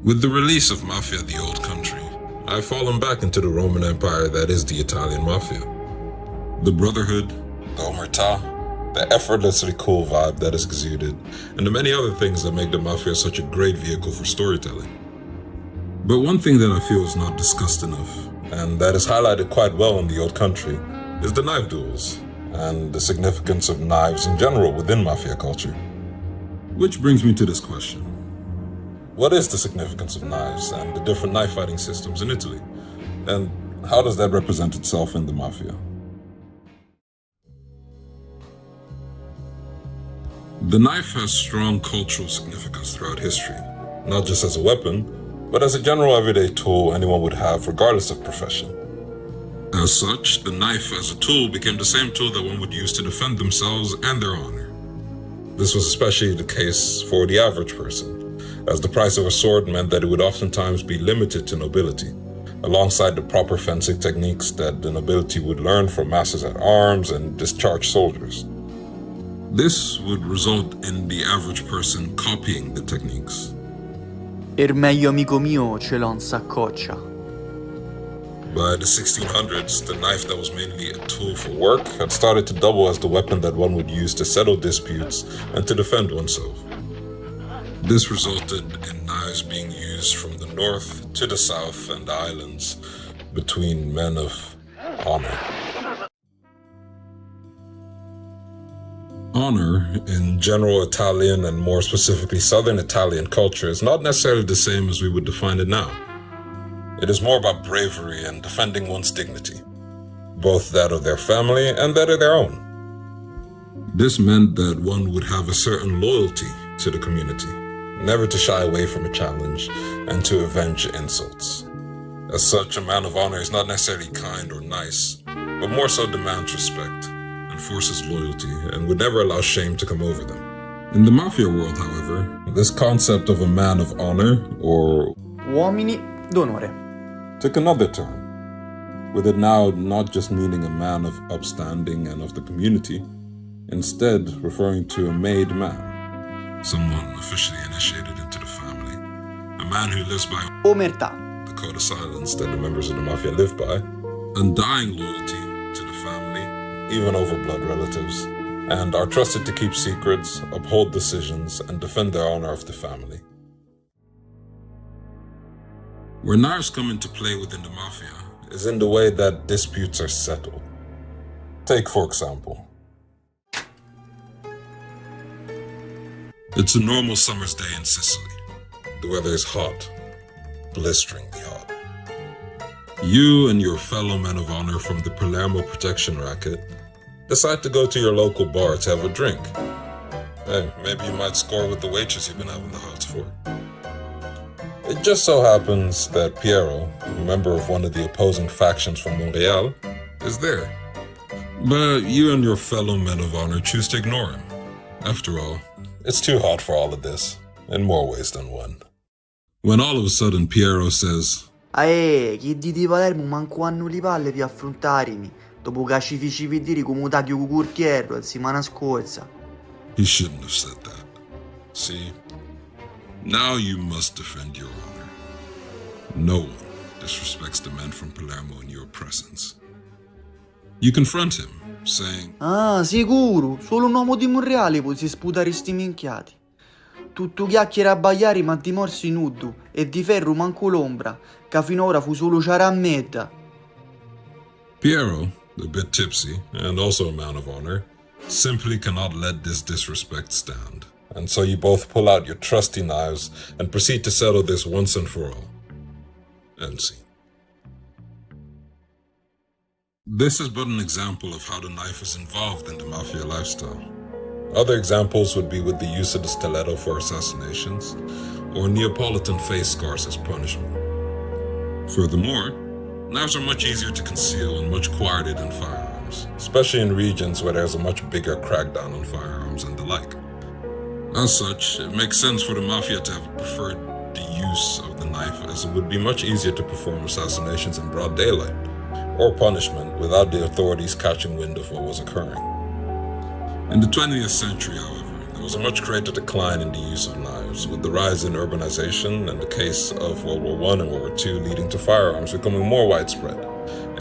With the release of Mafia, the Old Country, I've fallen back into the Roman Empire that is the Italian Mafia. The brotherhood, the omertà, the effortlessly cool vibe that is exuded, and the many other things that make the Mafia such a great vehicle for storytelling. But one thing that I feel is not discussed enough, and that is highlighted quite well in the Old Country, is the knife duels, and the significance of knives in general within Mafia culture. Which brings me to this question. What is the significance of knives and the different knife fighting systems in Italy? And how does that represent itself in the Mafia? The knife has strong cultural significance throughout history, not just as a weapon, but as a general everyday tool anyone would have regardless of profession. As such, the knife as a tool became the same tool that one would use to defend themselves and their honor. This was especially the case for the average person, as the price of a sword meant that it would oftentimes be limited to nobility, alongside the proper fencing techniques that the nobility would learn from masters at arms and discharged soldiers. This would result in the average person copying the techniques. Il meglio amico mio ce l'ho in saccoccia. By the 1600s, the knife that was mainly a tool for work had started to double as the weapon that one would use to settle disputes and to defend oneself. This resulted in knives being used from the north to the south and the islands between men of honor. Honor, in general Italian and more specifically Southern Italian culture, is not necessarily the same as we would define it now. It is more about bravery and defending one's dignity, both that of their family and that of their own. This meant that one would have a certain loyalty to the community, never to shy away from a challenge, and to avenge insults. As such, a man of honor is not necessarily kind or nice, but more so demands respect, enforces loyalty, and would never allow shame to come over them. In the Mafia world, however, this concept of a man of honor, or Uomini d'onore, took another turn, with it now not just meaning a man of upstanding and of the community, instead referring to a made man, someone officially initiated into the family, a man who lives by omertà, the code of silence that the members of the Mafia live by, undying loyalty to the family, even over blood relatives, and are trusted to keep secrets, uphold decisions, and defend the honor of the family. Where knives come into play within the Mafia is in the way that disputes are settled. Take, for example, it's a normal summer's day in Sicily. The weather is hot, blisteringly hot. You and your fellow men of honor from the Palermo protection racket decide to go to your local bar to have a drink. Hey, maybe you might score with the waitress you've been having the hots for. It just so happens that Piero, a member of one of the opposing factions from Montreal, is there. But you and your fellow men of honor choose to ignore him. After all, it's too hot for all of this, in more ways than one. When all of a sudden Piero says, chi di Palermo manco hanno le palle per affrontarmi, dopo che ci feci vedere come taglio cucurtiero la settimana scorsa. He shouldn't have said that. See? Now you must defend your honor. No one disrespects the men from Palermo in your presence. You confront him, saying, Ah, sicuro, solo un uomo di Monreale può sputare sti minchiati. Tutto chiacchiere a baiare ma di morsi nudo e di ferro manco l'ombra, che finora fu solo ciarammetta. Piero, a bit tipsy and also a man of honor, simply cannot let this disrespect stand. And so you both pull out your trusty knives and proceed to settle this once and for all. End scene. This is but an example of how the knife is involved in the Mafia lifestyle. Other examples would be with the use of the stiletto for assassinations, or Neapolitan face scars as punishment. Furthermore, knives are much easier to conceal and much quieter than firearms, especially in regions where there's a much bigger crackdown on firearms and the like. As such, it makes sense for the Mafia to have preferred the use of the knife, as it would be much easier to perform assassinations in broad daylight, or punishment without the authorities catching wind of what was occurring. In the 20th century, however, there was a much greater decline in the use of knives, with the rise in urbanization and the case of World War I and World War II leading to firearms becoming more widespread,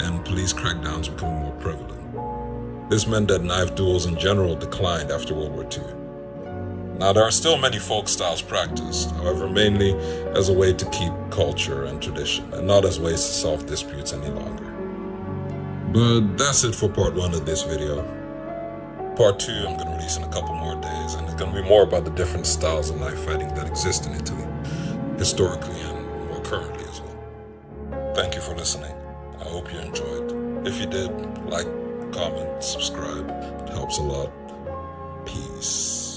and police crackdowns becoming more prevalent. This meant that knife duels in general declined after World War II. Now, there are still many folk styles practiced, however, mainly as a way to keep culture and tradition, and not as ways to solve disputes any longer. But that's it for part 1 of this video. Part 2 I'm going to release in a couple more days, and it's going to be more about the different styles of knife fighting that exist in Italy, historically and more currently as well. Thank you for listening. I hope you enjoyed. If you did, like, comment, subscribe. It helps a lot. Peace.